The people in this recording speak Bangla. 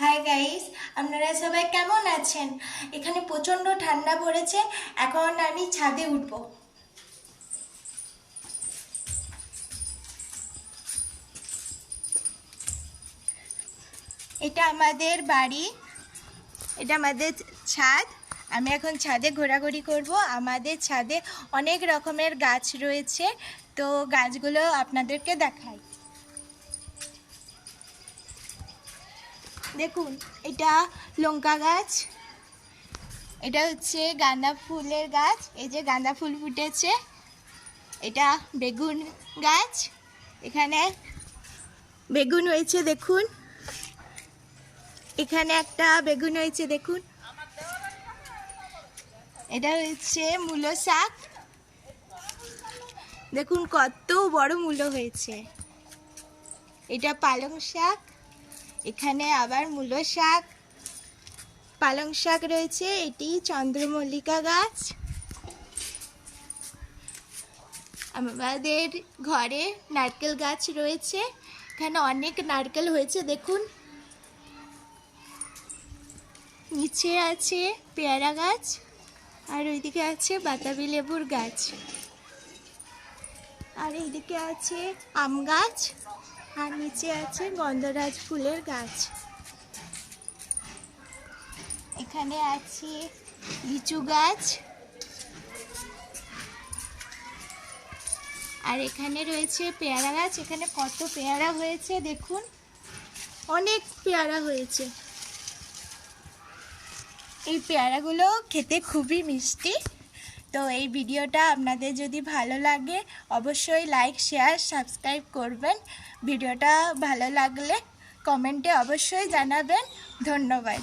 হাই গাইস, আপনারা সবাই কেমন আছেন? এখানে প্রচণ্ড ঠান্ডা পড়েছে। এখন আমি ছাদে উঠব। এটা আমাদের বাড়ি, এটা আমাদের ছাদ। আমি এখন ছাদে ঘোরাঘুরি করব। আমাদের ছাদে অনেক রকমের গাছ রয়েছে, তো গাছগুলো আপনাদেরকে দেখাই। দেখুন, এটা লঙ্কা গাছ, এটা হচ্ছে গাঁদা ফুলের গাছ। এই যে গাঁদা ফুল ফুটেছে। এটা বেগুন গাছ, এখানে বেগুন হয়েছে দেখুন। এখানে একটা বেগুন হয়েছে দেখুন। এটা হচ্ছে মূলো শাক, দেখুন কত বড় মূলো হয়েছে। এটা পালং শাক, এখানে আবার মূলো শাক, পালং শাক রয়েছে। এটি চন্দ্রমল্লিকা গাছ। আমাদের ঘরে নারকেল গাছ রয়েছে, এখানে অনেক নারকেল হয়েছে দেখুন। নিচে আছে পেয়ারা গাছ, আর ওইদিকে আছে বাতাবি লেবুর গাছ, আর এইদিকে আছে আম গাছ, আর নিচে আছে গন্ধরাজ ফুলের গাছ। এখানে আছে লিচু গাছ, আর এখানে রয়েছে পেয়ারা গাছ। এখানে কত পেয়ারা হয়েছে দেখুন, অনেক পেয়ারা হয়েছে। এই পেয়ারাগুলো খেতে খুবই মিষ্টি। তো এই ভিডিওটা আপনাদের যদি ভালো লাগে অবশ্যই লাইক, শেয়ার, সাবস্ক্রাইব করবেন। ভিডিওটা ভালো লাগলে কমেন্টে অবশ্যই জানাবেন। ধন্যবাদ।